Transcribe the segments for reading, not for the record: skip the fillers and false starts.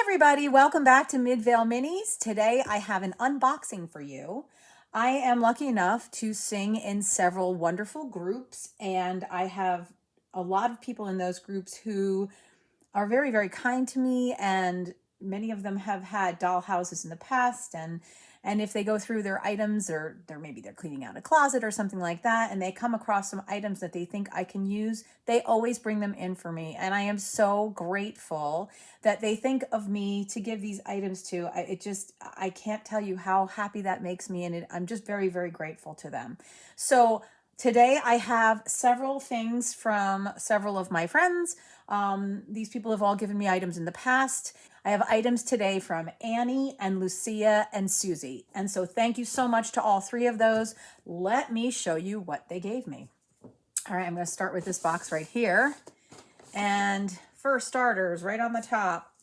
Everybody, welcome back to Midvale Minis. Today I have an unboxing for you. I am lucky enough to sing in several wonderful groups, and I have a lot of people in those groups who are very, very kind to me, and many of them have had doll houses in the past, and if they go through their items, or they're cleaning out a closet or something like that, and they come across some items that they think I can use, they always bring them in for me, and I am so grateful that they think of me to give these items to. I can't tell you how happy that makes me, and I'm just very, very grateful to them. So today I have several things from several of my friends. These people have all given me items in the past. I have items today from Annie and Lucia and Susie. And so thank you so much to all three of those. Let me show you what they gave me. All right, I'm going to start with this box right here. And for starters, right on the top,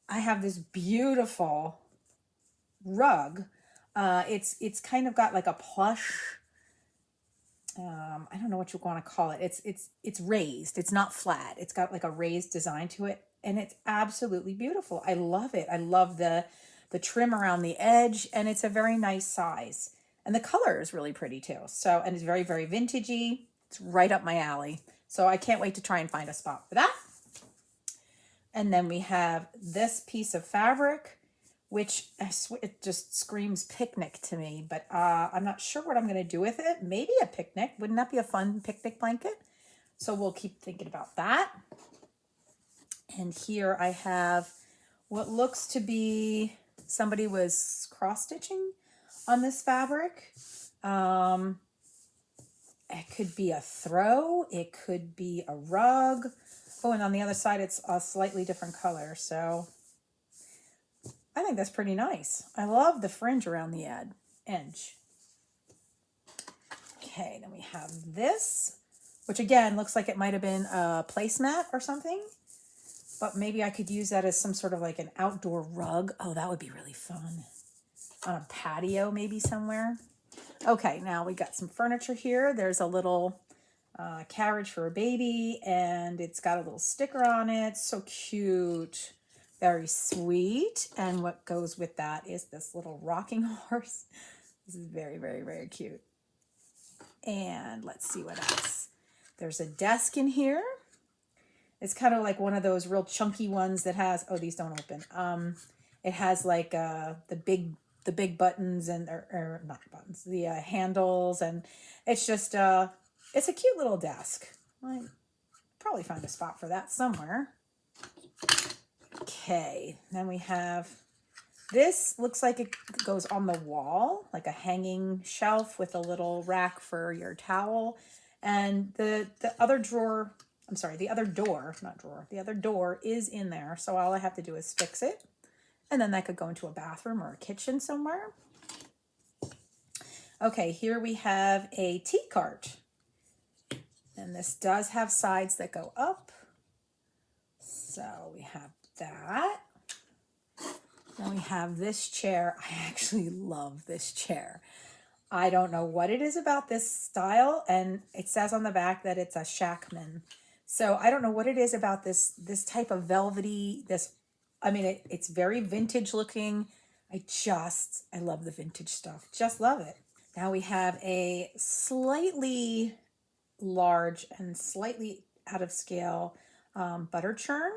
I have this beautiful rug. It's kind of got like a plush, I don't know what you want to call it. It's raised. It's not flat. It's got like a raised design to it, and it's absolutely beautiful. I love it. I love the trim around the edge, and it's a very nice size. And the color is really pretty too. So, and it's very, very vintagey. It's right up my alley. So I can't wait to try and find a spot for that. And then we have this piece of fabric, which I swear it just screams picnic to me, but I'm not sure what I'm going to do with it. Maybe a picnic. Wouldn't that be a fun picnic blanket? So we'll keep thinking about that. And here I have what looks to be somebody was cross-stitching on this fabric. It could be a throw. It could be a rug. Oh, and on the other side, it's a slightly different color. So I think that's pretty nice. I love the fringe around the edge. Okay, then we have this, which again looks like it might have been a placemat or something, but maybe I could use that as some sort of like an outdoor rug. Oh, that would be really fun. On a patio maybe somewhere. Okay, now we got some furniture here. There's a little carriage for a baby, and it's got a little sticker on it. So cute. Very sweet. And what goes with that is this little rocking horse. This is very, very, very cute. And let's see what else. There's a desk in here. It's kind of like one of those real chunky ones that has, oh, these don't open. It has like the big buttons and, or not buttons, the handles, and it's just, it's a cute little desk. I'll probably find a spot for that somewhere. Okay, then we have, this looks like it goes on the wall, like a hanging shelf with a little rack for your towel. And the other drawer, I'm sorry, the other door, not drawer, the other door is in there. So all I have to do is fix it. And then that could go into a bathroom or a kitchen somewhere. Okay, here we have a tea cart. And this does have sides that go up. So we have that. Then we have this chair. I actually love this chair. I don't know what it is about this style, and it says on the back that it's a Shackman. So I don't know what it is about this type of velvety, it's very vintage looking. I love the vintage stuff. Just love it. Now we have a slightly large and slightly out of scale butter churn.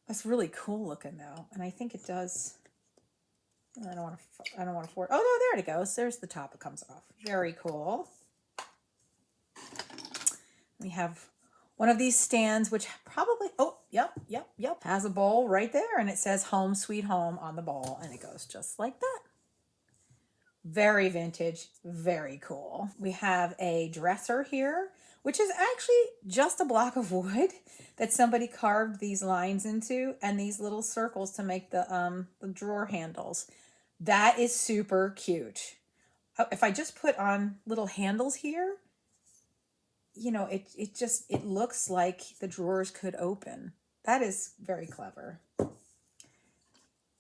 That's really cool looking though, and I think it does. I don't want to force. Oh no, there it goes. There's the top. It comes off. Very cool. We have one of these stands, which probably, oh, yep, has a bowl right there, and it says "Home Sweet Home" on the bowl, and it goes just like that. Very vintage, very cool. We have a dresser here, which is actually just a block of wood that somebody carved these lines into, and these little circles to make the drawer handles. That is super cute. If I just put on little handles here, you know, it looks like the drawers could open. That is very clever.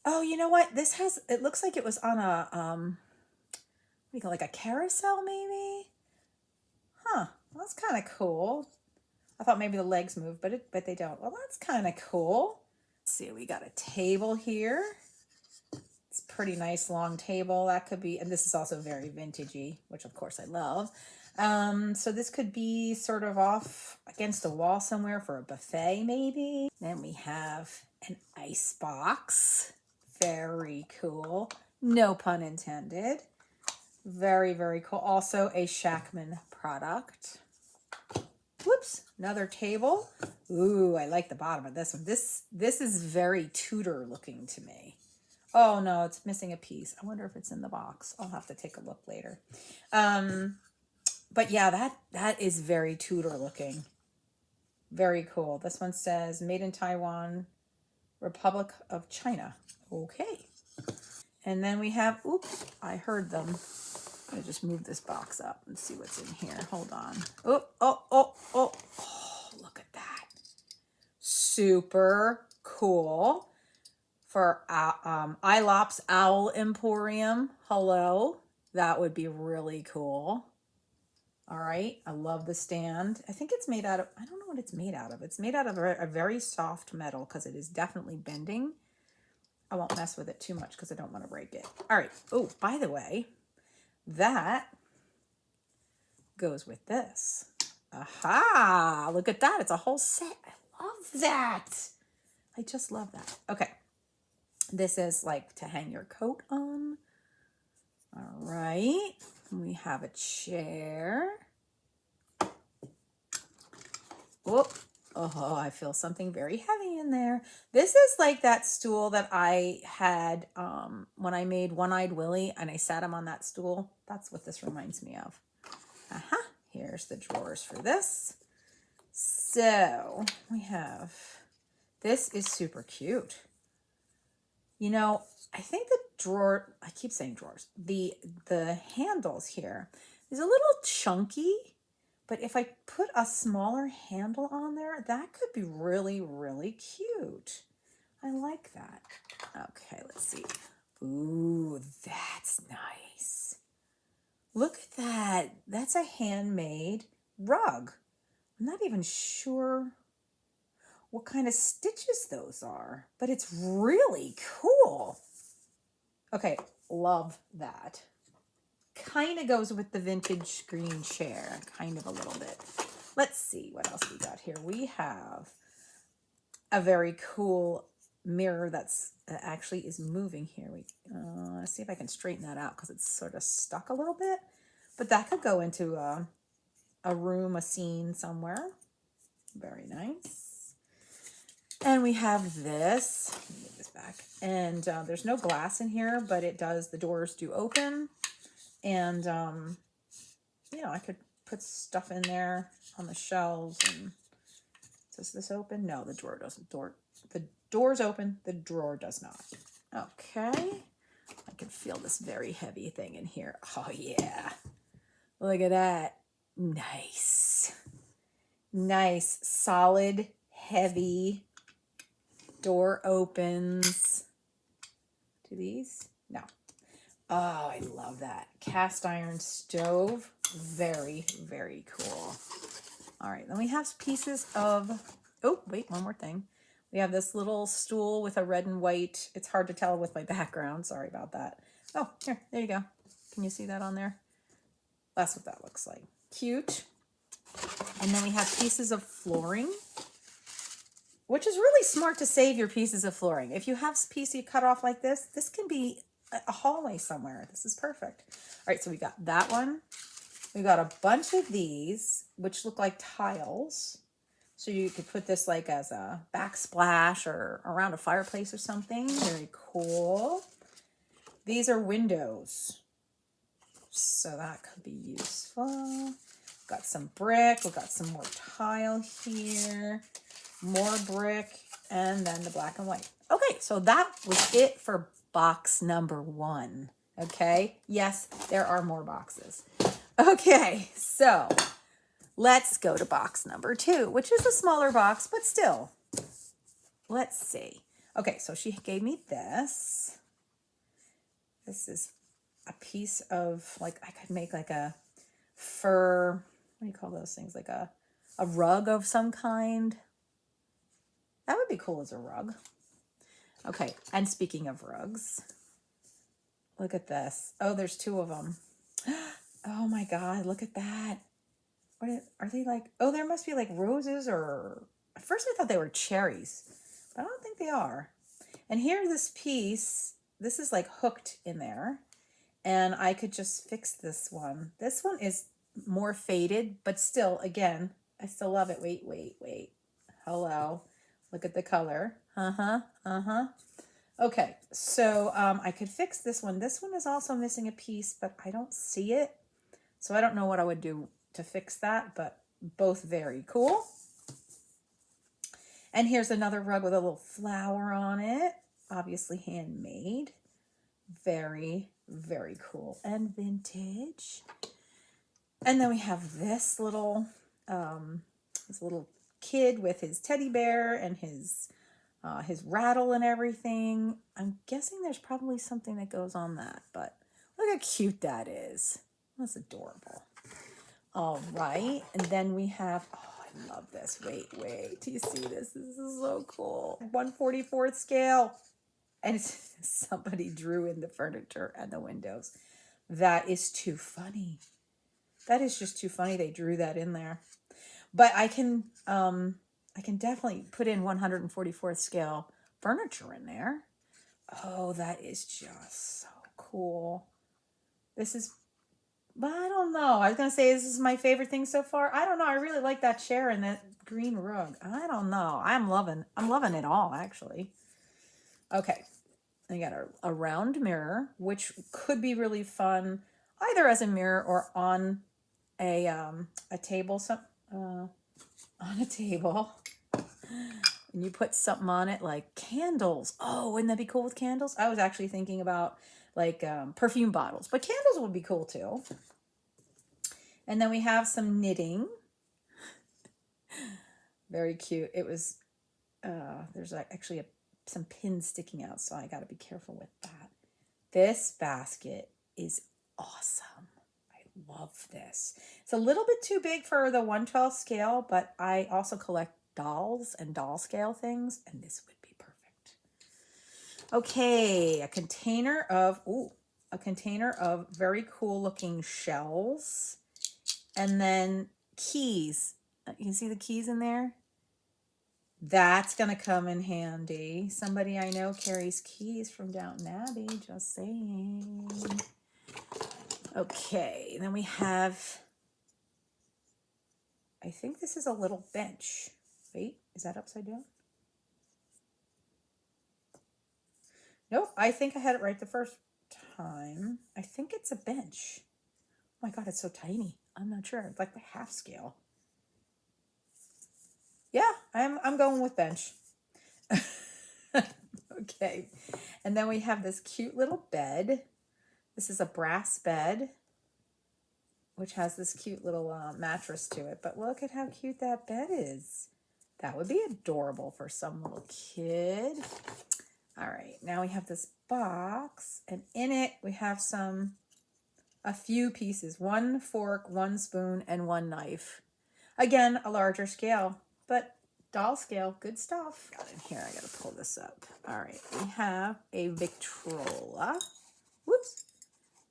Oh, you know what? It looks like it was on a, what do you call, like a carousel maybe? Huh, well, that's kind of cool. I thought maybe the legs move, but they don't. Well, that's kind of cool. See, we got a table here. It's a pretty nice long table. That could be, and this is also very vintagey, which of course I love. So this could be sort of off against a wall somewhere for a buffet maybe. Then we have an ice box. Very cool. No pun intended. Very, very cool. Also a Shackman product. Whoops, another table. Ooh, I like the bottom of this one. This is very Tudor looking to me. Oh no, it's missing a piece. I wonder if it's in the box. I'll have to take a look later. But yeah, that is very Tudor looking. Very cool. This one says made in Taiwan, Republic of China. Okay. And then we have, oops, I heard them. I'm gonna just move this box up and see what's in here. Hold on. Oh, look at that. Super cool. For Ilops Owl Emporium. Hello. That would be really cool. All right. I love the stand. I think it's made out of, I don't know what it's made out of. It's made out of a very soft metal because it is definitely bending. I won't mess with it too much because I don't want to break it. All right. Oh, by the way, that goes with this. Aha! Look at that. It's a whole set. I love that. I just love that. Okay. This is like to hang your coat on. All right. We have a chair. Oh, I feel something very heavy in there. This is like that stool that I had when I made One-Eyed Willie and I sat him on that stool. That's what this reminds me of. Here's the drawers for this. So we have, this is super cute. You know, I think the drawer, I keep saying drawers, the handles here is a little chunky, but if I put a smaller handle on there, that could be really, really cute. I like that. Okay, let's see. Ooh, that's nice. Look at that. That's a handmade rug. I'm not even sure what kind of stitches those are, but it's really cool. Okay, love that. Kind of goes with the vintage green chair, kind of a little bit. Let's see what else we got here. We have a very cool mirror that's actually is moving here. Let's see if I can straighten that out because it's sort of stuck a little bit, but that could go into a room, a scene somewhere. Very nice. And we have this. Let me move this back. And there's no glass in here, but it does, the doors do open. And, you know, I could put stuff in there on the shelves. And does this open? No, the drawer doesn't. The door's open. The drawer does not. Okay. I can feel this very heavy thing in here. Oh, yeah. Look at that. Nice. Nice, solid, heavy. Door opens. Do these? No. Oh, I love that. Cast iron stove. Very, very cool. All right, then we have pieces of, oh, wait, one more thing. We have this little stool with a red and white. It's hard to tell with my background. Sorry about that. Oh, here, there you go. Can you see that on there? That's what that looks like. Cute. And then we have pieces of flooring, which is really smart to save your pieces of flooring. If you have a piece you cut off like this, this can be a hallway somewhere. This is perfect. All right, so we got that one. We got a bunch of these, which look like tiles. So you could put this like as a backsplash or around a fireplace or something. Very cool. These are windows. So that could be useful. Got some brick. We've got some more tile here. More brick. And then the black and white. Okay, so that was it for box number 1. Okay, yes, there are more boxes. Okay, so let's go to box number 2, which is a smaller box, but still. Let's see. Okay, so she gave me this. This is a piece of, like, I could make like a fur, what do you call those things? Like a rug of some kind. That would be cool as a rug. Okay, and speaking of rugs, look at this. Oh, there's two of them. Oh my God, look at that. Are they like, oh, there must be like roses or, at first I thought they were cherries, but I don't think they are. And here, this piece, this is like hooked in there, and I could just fix this one. This one is more faded, but still, again, I still love it. Wait, wait, wait. Hello. Look at the color. Uh-huh, uh-huh. Okay, so I could fix this one. This one is also missing a piece, but I don't see it. So I don't know what I would do to fix that, but both very cool. And here's another rug with a little flower on it, obviously handmade. Very, very cool and vintage. And then we have this little kid with his teddy bear and his rattle and everything. I'm guessing there's probably something that goes on that, but look how cute that is. That's adorable. All right, and then we have, oh, I love this. Wait, do you see this? This is so cool. 1/44 scale. And it's, somebody drew in the furniture and the windows. That is too funny. That is just too funny. They drew that in there. But I can definitely put in 144th scale furniture in there. Oh, that is just so cool. This is, but I don't know. I was going to say this is my favorite thing so far. I don't know. I really like that chair and that green rug. I don't know. I'm loving it all, actually. Okay. I got a round mirror, which could be really fun either as a mirror or on a table, on a table. And you put something on it like candles. Oh, wouldn't that be cool with candles? I was actually thinking about like perfume bottles, but candles would be cool too. And then we have some knitting. Very cute. It was, there's actually some pins sticking out, so I got to be careful with that. This basket is awesome. I love this. It's a little bit too big for the 1/12 scale, but I also collect dolls and doll scale things, and this would be perfect. Okay, a container of very cool looking shells, and then keys. You can see the keys in there? That's going to come in handy. Somebody I know carries keys from Downton Abbey, just saying. Okay, then we have, I think this is a little bench. Wait, is that upside down? Nope, I think I had it right the first time. I think it's a bench. Oh my God, it's so tiny. I'm not sure. It's like the half scale. Yeah, I'm going with bench. Okay, and then we have this cute little bed. This is a brass bed, which has this cute little mattress to it. But look at how cute that bed is. That would be adorable for some little kid. All right, now we have this box, and in it we have a few pieces. 1 fork, 1 spoon, and 1 knife. Again, a larger scale, but doll scale, good stuff. Got in here, I gotta pull this up. All right, we have a Victrola. Whoops.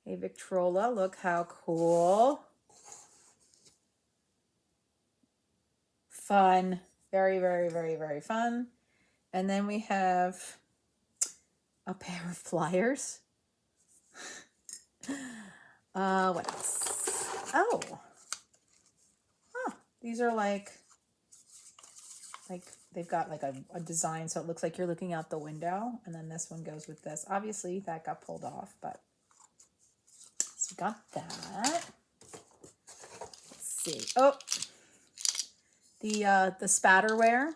A Victrola, look how cool. Fun, very, very, very, very fun. And then we have a pair of pliers. What else? Oh, these are like they've got like a design, so it looks like you're looking out the window, and then this one goes with this. Obviously, that got pulled off, but so we got that. Let's see. Oh, the spatterware,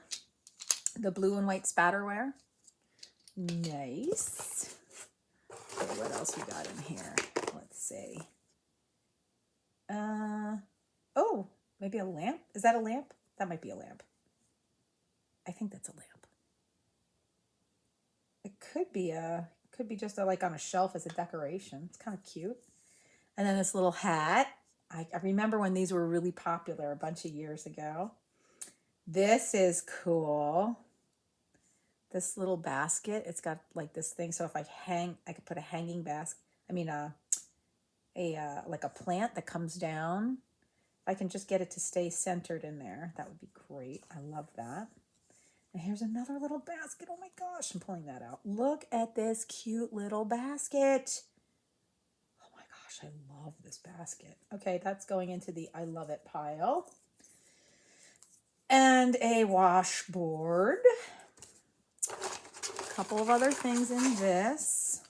the blue and white spatterware. Nice. Okay, what else we got in here? Let's see. Oh, maybe a lamp. Is that a lamp? That might be a lamp. I think that's a lamp. It could be just like on a shelf as a decoration. It's kind of cute. And then this little hat. I remember when these were really popular a bunch of years ago. This is cool. this little basket. It's got like this thing. So if I could put a hanging basket. I mean, like a plant that comes down. If I can just get it to stay centered in there, that would be great. I love that. And here's another little basket. Oh my gosh, I'm pulling that out. Look at this cute little basket. Oh my gosh, I love this basket. Okay, that's going into the I love it pile. And a washboard. A couple of other things in this.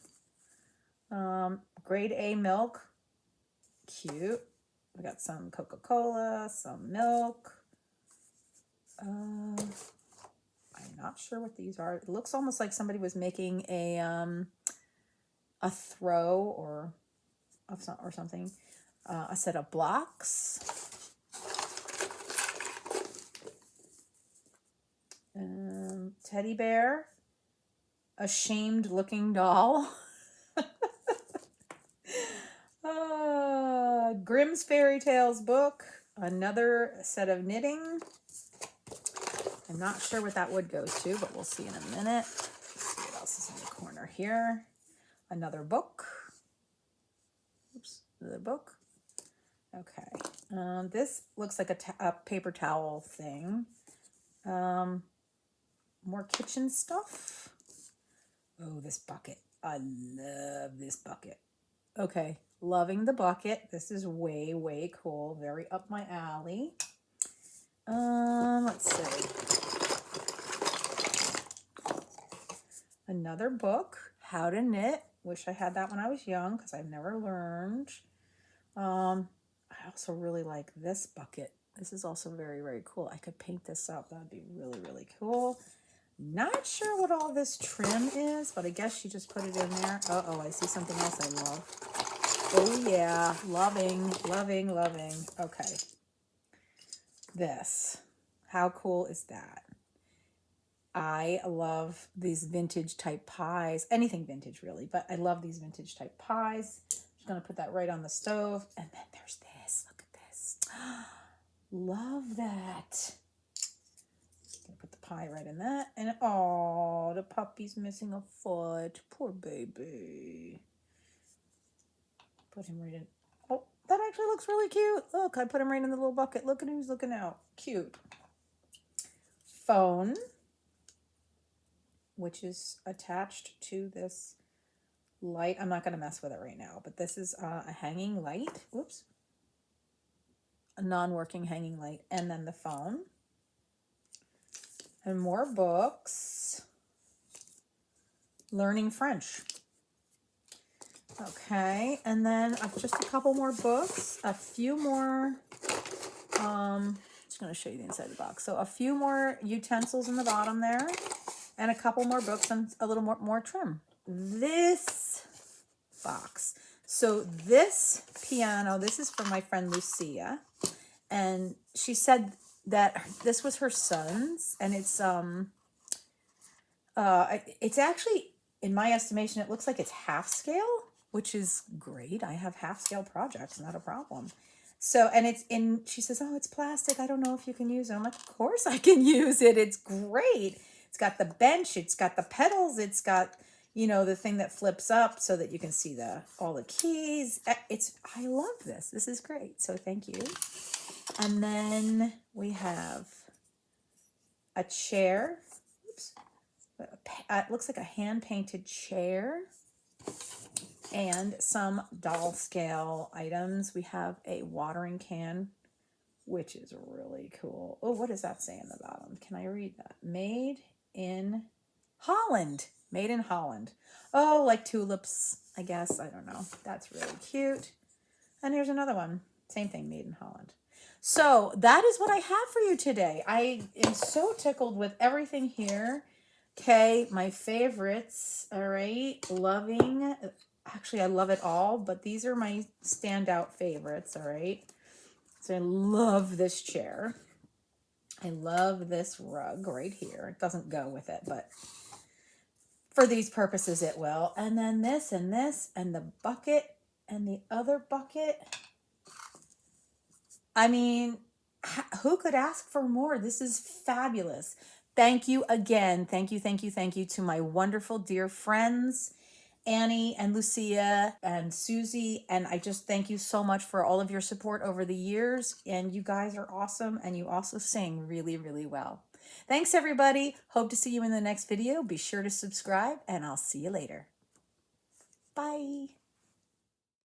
Grade A milk. Cute. We got some Coca-Cola, some milk. I'm not sure what these are. It looks almost like somebody was making a throw or something. A set of blocks. Teddy bear. A shamed looking doll. Grimm's Fairy Tales book. Another set of knitting. I'm not sure what that wood goes to, but we'll see in a minute. Let's see what else is in the corner here. Another book. Oops, another book. Okay. This looks like a paper towel thing. More kitchen stuff. Oh, this bucket. I love this bucket. Okay, loving the bucket. This is way, way cool. Very up my alley. Let's see. Another book, How to Knit. Wish I had that when I was young because I've never learned. I also really like this bucket. This is also very, very cool. I could paint this up. That'd be really, really cool. Not sure what all this trim is, but I guess you just put it in there. Uh-oh, I see something else I love. Oh yeah, loving, loving, loving. Okay. This. How cool is that? I love these vintage type pies. Anything vintage really, but I love these vintage type pies. I'm just going to put that right on the stove. And then there's this. Look at this. Love that. Gonna put the pie right in that. And oh, the puppy's missing a foot. Poor baby. Put him right in. Oh, that actually looks really cute. Look, I put him right in the little bucket. Look at who's looking out. Cute. Phone, which is attached to this light. I'm not going to mess with it right now, but this is a hanging light. Whoops. A non-working hanging light. And then the phone. And more books. Learning French. Okay, and then just a couple more books. A few more, just going to show you the inside of the box. So a few more utensils in the bottom there. And a couple more books and a little more trim. This box. So this piano, this is from my friend Lucia. And she said that this was her son's, and it's actually, in my estimation, it looks like it's half scale, which is great. I have half scale projects, not a problem. So, and it's in, she says, oh, it's plastic. I don't know if you can use it. I'm like, of course I can use it. It's great. It's got the bench. It's got the pedals. It's got, you know, the thing that flips up so that you can see all the keys. I love this. This is great. So thank you. And then we have a chair. Oops. It looks like a hand-painted chair. And some doll scale items. We have a watering can, which is really cool. Oh, what does that say in the bottom? Can I read that? Made in Holland. Made in Holland. Oh, like tulips, I guess. I don't know. That's really cute. And here's another one. Same thing, made in Holland. So that is what I have for you today. I am so tickled with everything here. Okay, my favorites. All right, loving. Actually, I love it all, but these are my standout favorites. All right. So I love this chair. I love this rug right here. It doesn't go with it, but for these purposes, it will. And then this and this and the bucket and the other bucket. I mean, who could ask for more? This is fabulous. Thank you again. Thank you, thank you, thank you to my wonderful dear friends, Annie and Lucia and Susie. And I just thank you so much for all of your support over the years. And you guys are awesome. And you also sing really, really well. Thanks, everybody. Hope to see you in the next video. Be sure to subscribe, and I'll see you later. Bye.